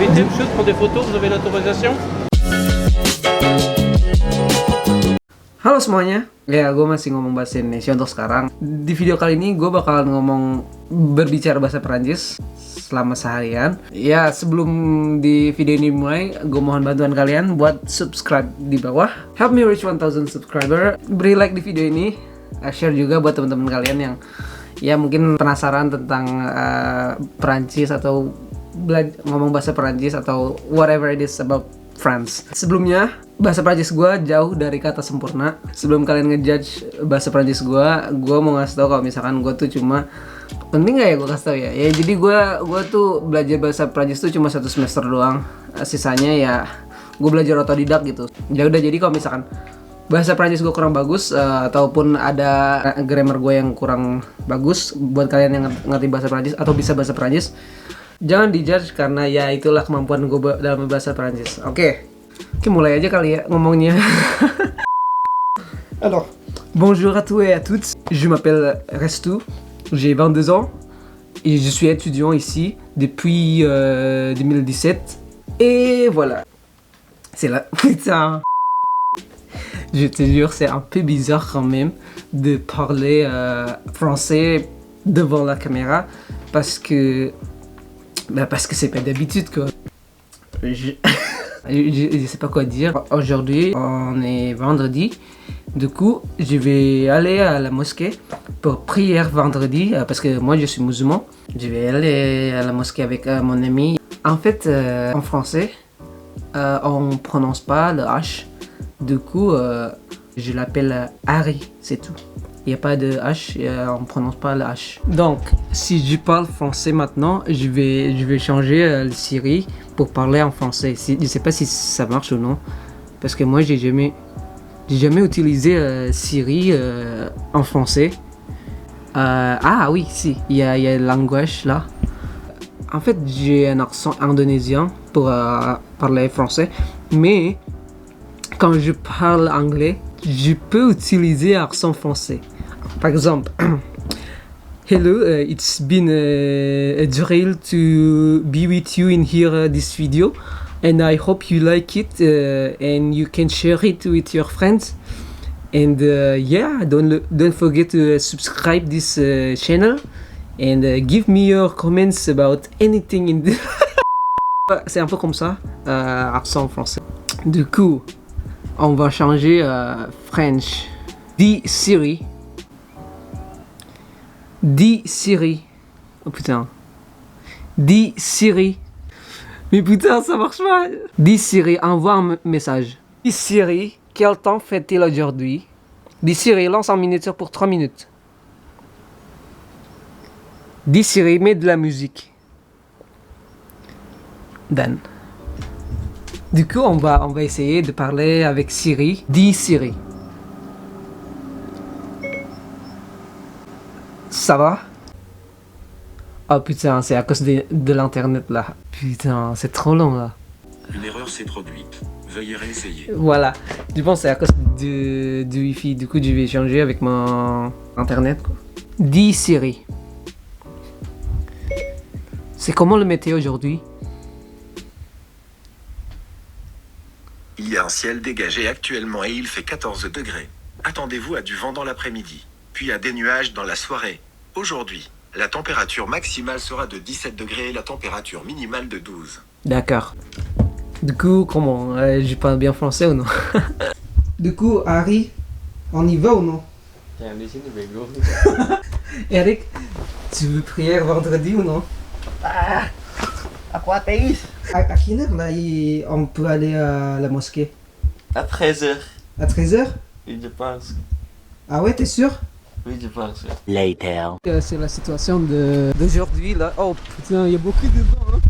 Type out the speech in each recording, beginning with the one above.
permettez, monsieur, de prendre des photos? Vous avez l'autorisation? Halo semuanya, ya gue masih ngomong bahasa Indonesia untuk sekarang. Di video kali ini gue bakalan berbicara bahasa Perancis selama seharian. Ya sebelum di video ini mulai, gue mohon bantuan kalian buat subscribe di bawah. Help me reach 1000 subscriber. Beri like di video ini, share juga buat teman-teman kalian yang ya mungkin penasaran tentang Perancis atau ngomong bahasa Perancis atau whatever it is about France. Sebelumnya, bahasa Prancis gue jauh dari kata sempurna. Sebelum kalian ngejudge bahasa Prancis gue mau ngasih tau kalau misalkan gue tuh cuma penting gak ya gue kasih tau ya. Ya jadi gue tuh belajar bahasa Prancis tuh cuma 1 semester doang. Sisanya ya gue belajar otodidak gitu. Ya udah, jadi kalau misalkan bahasa Prancis gue kurang bagus ataupun ada grammar gue yang kurang bagus buat kalian yang ngerti bahasa Prancis atau bisa bahasa Prancis, jangan dijudge karena ya itulah kemampuan gue dalam bahasa Prancis. Oke, mulai aja kali ya ngomongnya. Alors, bonjour à tous et à toutes. Je m'appelle Restou, j'ai 22 ans et je suis étudiant ici depuis 2017. Et voilà. C'est là. Putain. Je te jure, c'est un peu bizarre quand même de parler français devant la caméra parce que c'est pas d'habitude quoi. Je sais pas quoi dire. Aujourd'hui, on est vendredi. Du coup, je vais aller à la mosquée pour prière vendredi parce que moi je suis musulman. Je vais aller à la mosquée avec mon ami. En fait, en français, on prononce pas le H. Du coup, je l'appelle Harry, c'est tout. Il n'y a pas de H, on ne prononce pas le H. Donc, si je parle français maintenant, je vais changer le Siri pour parler en français. Je ne sais pas si ça marche ou non. Parce que moi, j'ai jamais utilisé Siri en français. Ah oui, si, il y a le langage là. En fait, j'ai un accent indonésien pour parler français. Mais, quand je parle anglais, je peux utiliser accent français. Par exemple, hello, it's been a thrill to be with you in here this video, and I hope you like it and you can share it with your friends. And yeah, don't forget to subscribe this channel and give me your comments about anything in the. C'est un peu comme ça, accent français. Du coup, on va changer French. Dis Siri. Dis Siri. Oh putain. Dis Siri. Mais putain, ça marche pas. Dis Siri, envoie un message. Dis Siri, quel temps fait-il aujourd'hui? Dis Siri, lance un minuteur pour 3 minutes. Dis Siri, mets de la musique. Done. Du coup, on va essayer de parler avec Siri. Dis Siri. Ça va? Oh putain, c'est à cause de l'internet là. Putain, c'est trop long là. Une erreur s'est produite. Veuillez réessayer. Voilà. Je pense que c'est à cause du Wi-Fi. Du coup, je vais changer avec mon internet quoi. Dis Siri. C'est comment le météo aujourd'hui? Il y a un ciel dégagé actuellement et il fait 14 degrés. Attendez-vous à du vent dans l'après-midi, puis à des nuages dans la soirée. Aujourd'hui, la température maximale sera de 17 degrés et la température minimale de 12. D'accord. Du coup, comment? Je parle bien français ou non? Du coup, Harry, on y va ou non? Eric, tu veux prier vendredi ou non? Aku ateis. À quelle heure là on peut aller à la mosquée? À 13h. À 13h? Oui, je pense. Ah ouais, t'es sûr? Oui, je pense. Later. C'est la situation d'aujourd'hui là. Oh putain, il y a beaucoup de vent. Hein.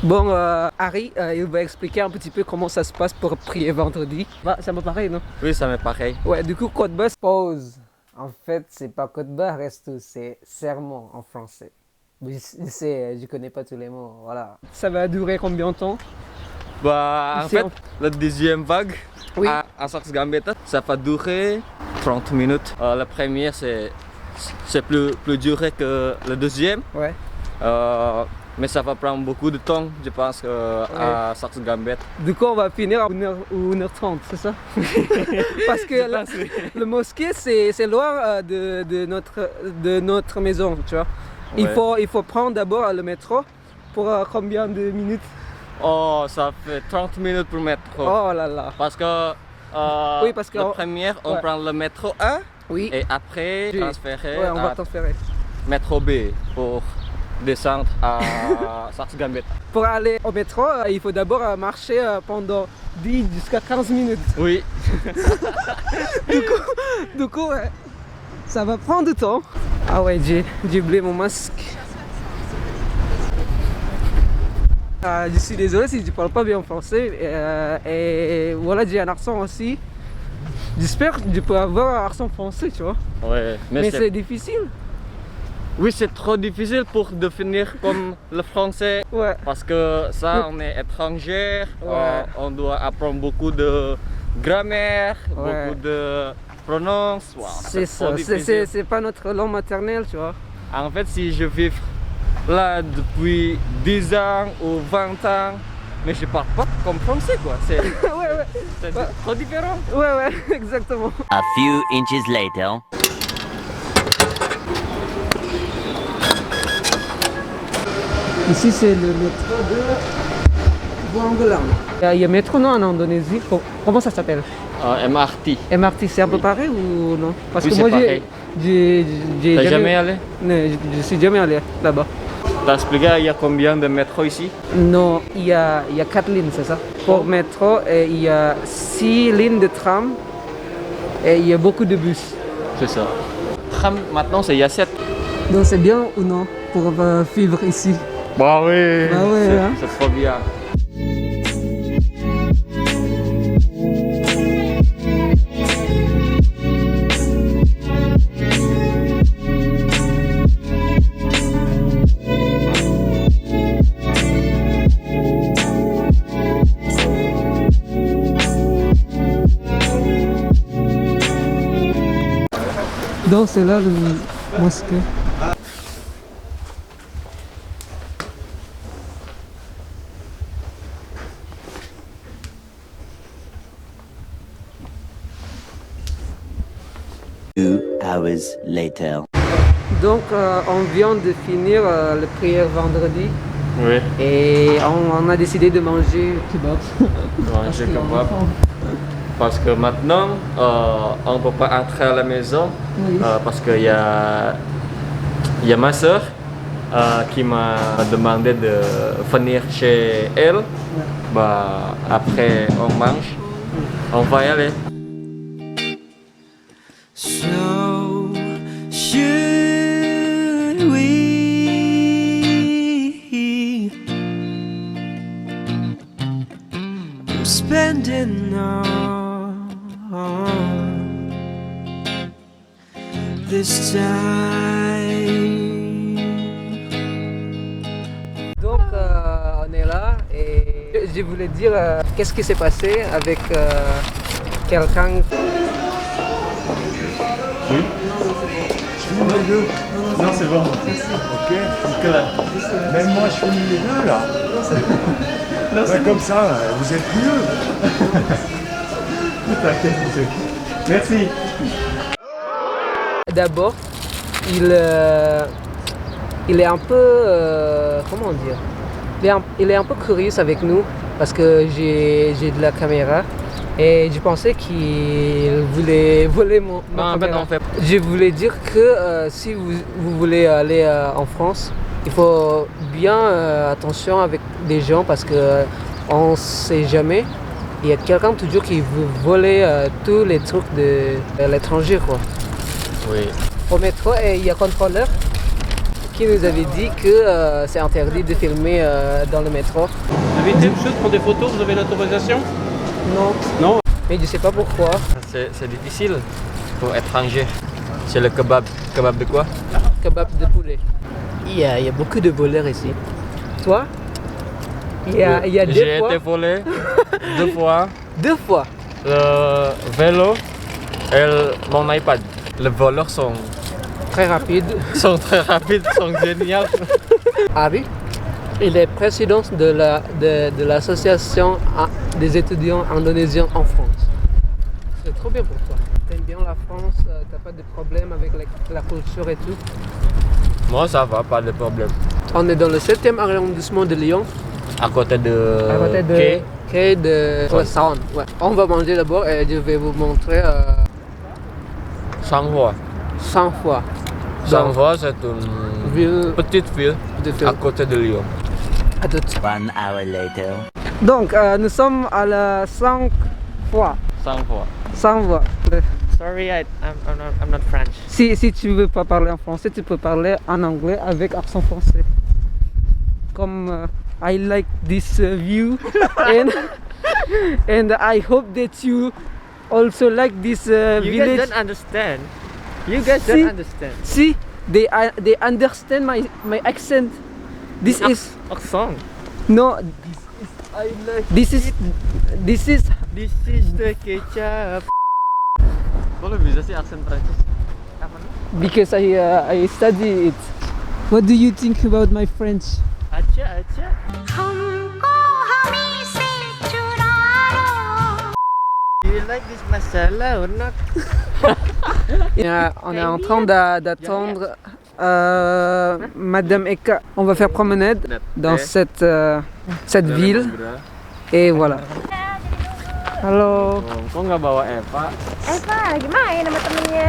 Bon, Harry, il va expliquer un petit peu comment ça se passe pour prier vendredi. Bah, ça me paraît, non? Oui, ça m'est pareil. Ouais, du coup, code barre, pause. En fait, c'est pas code barre, reste, c'est serment en français. Je sais, je connais pas tous les mots, voilà. Ça va durer combien de temps? Bah, en fait, la deuxième vague, oui. à Saxe Gambetta, ça va durer 30 minutes. La première, c'est plus duré que la deuxième. Ouais. Mais ça va prendre beaucoup de temps, je pense, à Saxe-Gambette. Du coup, on va finir à 1h ou 1h30, c'est ça? Parce que le mosquée, c'est loin de notre maison, tu vois. Ouais. Il faut prendre d'abord le métro pour combien de minutes? Oh, ça fait 30 minutes pour le métro. Oh là là. Parce que, Oui, parce que la première, on ouais. prend le métro 1 Oui. et après transférer Ouais, on va à transférer. métro B pour descendre à Saxe-Gambette. Pour aller au métro, il faut d'abord marcher pendant 10 jusqu'à 15 minutes. Oui. Du coup, ouais, ça va prendre du temps. Ah ouais, j'ai oublié mon masque. Je suis désolé si je parle pas bien français. Et voilà, j'ai un accent aussi. J'espère que je peux avoir un accent français, tu vois. Ouais. Mais c'est difficile. Oui, c'est trop difficile pour définir comme le français. Ouais. Parce que ça, on est étranger, Ouais. on doit apprendre beaucoup de grammaire, Ouais. beaucoup de pronoms. Wow, C'est trop ça, difficile. c'est pas notre langue maternelle, tu vois. En fait, si je vis là depuis 10 ans ou 20 ans, mais je parle pas comme français, quoi. C'est ouais, trop différent. ouais, exactement. A few inches later. Ici, c'est le métro de Wongelang. Il y a métro, non, en Indonésie. Comment ça s'appelle? MRT. MRT, c'est un peu pareil ou non? Parce Oui, que c'est moi, pareil. j'ai T'as jamais allé? Non, je suis jamais allé là-bas. T'as expliqué il y a combien de métros ici? Non, il y a 4 lignes, c'est ça? Pour métro, et il y a 6 lignes de tram et il y a beaucoup de bus. C'est ça. Tram, maintenant, il y a 7. Donc c'est bien ou non pour vivre ici? Bah oui, Bah ouais, c'est hein. c'est trop bien. Donc c'est là le mosquée. Two hours later. Donc on vient de finir la prière vendredi Oui, et on a décidé de manger kebab. manger kebab. Parce que maintenant, on ne peut pas entrer à la maison Oui. parce qu'il y a ma soeur qui m'a demandé de venir chez elle. Bah, après, on mange. On va y aller. So should we I'm spending all this time. Donc on est là et je voulais dire qu'est-ce qui s'est passé avec quelqu'un. Non, c'est bon. Ok, même moi je finis les deux là. Ouais, comme ça, vous êtes mieux. T'inquiète, monsieur. Merci. D'abord, il est un peu comment dire, il est un peu curieux avec nous parce que j'ai de la caméra. Et je pensais qu'il voulait voler ma En fait, caméra. on fait. Je voulais dire que si vous voulez aller en France, il faut bien attention avec des gens parce que on ne sait jamais. Il y a quelqu'un toujours qui veut voler tous les trucs de l'étranger, quoi. Oui. Au métro, et il y a un contrôleur qui nous avait dit que c'est interdit de filmer dans le métro. Vous avez été monsieur de prendre des photos, vous avez l'autorisation? Non. Non. Mais je sais pas pourquoi. C'est difficile pour étranger. C'est le kebab. Kebab de quoi? Kebab de poulet. Il y a beaucoup de voleurs ici. Toi? Il y a J'ai deux fois. été volé 2 fois. 2 fois. Le vélo et mon iPad. Les voleurs sont Très rapide. très rapides, sont géniaux. Ah oui? Il est président de l'association des étudiants indonésiens en France. C'est trop bien pour toi. T'aimes bien la France, t'as pas de problème avec la culture et tout. Moi, ça va, pas de problème. On est dans le 7e arrondissement de Lyon, À côté de quai de Sound. Ouais. On va manger d'abord et je vais vous montrer 100 fois. 100 fois. 100 fois, c'est une Ville petite ville de à côté de Lyon. À tout. 1 hour later. Donc, nous sommes à la 5 fois. 100 fois. 100 fois. Sorry, I'm not French. Si tu veux pas parler en français, tu peux parler en anglais avec accent français. Comme I like this view and I hope that you also like this village. guys don't understand. You guys See? don't understand. See, they understand my accent. This is Accent. no. I like This is This is the ketchup. Kok lu bisa sih aksen Prancis? because I study it. What do you think about my French? Acha. Do you like this masala or not? On est en train d'attendre Madame Eka. On va faire promenade dans cette ville. Et voilà. Halo. Kok nggak bawa Eva? Eva lagi main sama temennya.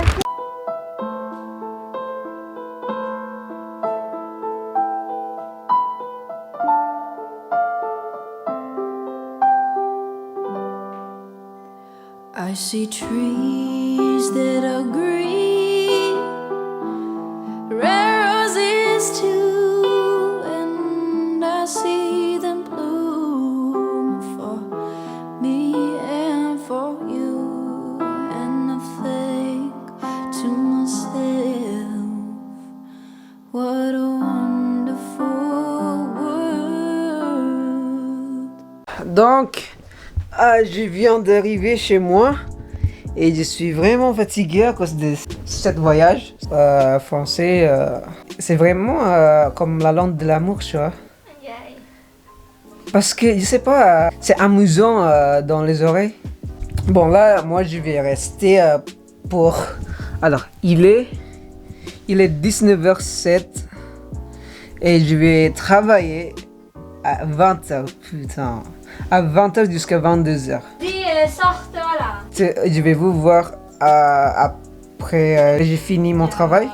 I see trees that are green, red roses too, and I see them bloom for me and for you, and I think to myself, what a wonderful world. Donc, je viens d'arriver chez moi et je suis vraiment fatigué à cause de ce voyage. Français, c'est vraiment comme la langue de l'amour, tu vois. Parce que, je sais pas, c'est amusant dans les oreilles. Bon, là, moi, je vais rester pour... Alors, il est 19h07 et je vais travailler à 20h, putain. À 20h jusqu'à 22h. Dis, sors-toi là. Je vais vous voir après j'ai fini mon travail.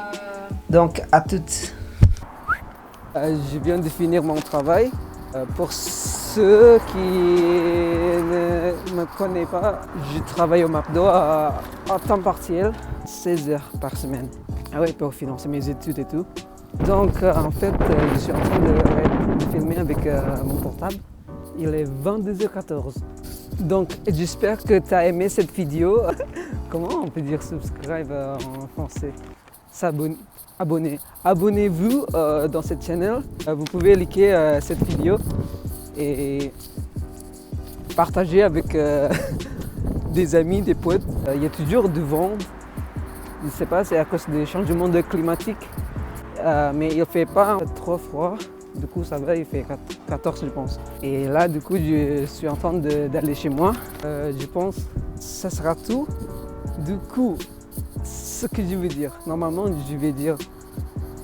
Donc à toutes. Je viens de finir mon travail. Pour ceux qui ne me connaissent pas, je travaille au McDo à temps partiel, 16 heures par semaine. Ah ouais, pour financer mes études et tout. Donc en fait, je suis en train de filmer avec mon portable. Il est 22h14. Donc j'espère que tu as aimé cette vidéo. Comment on peut dire subscribe en français? S'abonner. Abonnez-vous dans cette chaîne. Vous pouvez liker cette vidéo et partager avec des amis, des potes. Il y a toujours du vent. Je ne sais pas, c'est à cause des changements climatique. Mais il ne fait pas trop froid. Du coup, ça va, il fait 14, je pense. Et là, du coup, je suis en train d'aller chez moi. Je pense que ça sera tout. Du coup, ce que je veux dire, normalement, je vais dire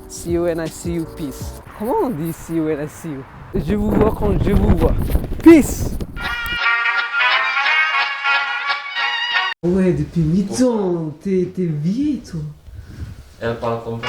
see you and I see you, peace. Comment on dit see you and I see you? Je vous vois quand je vous vois. Peace! Ouais, depuis 8 ans, t'es vieille, toi. Elle parle comme ça.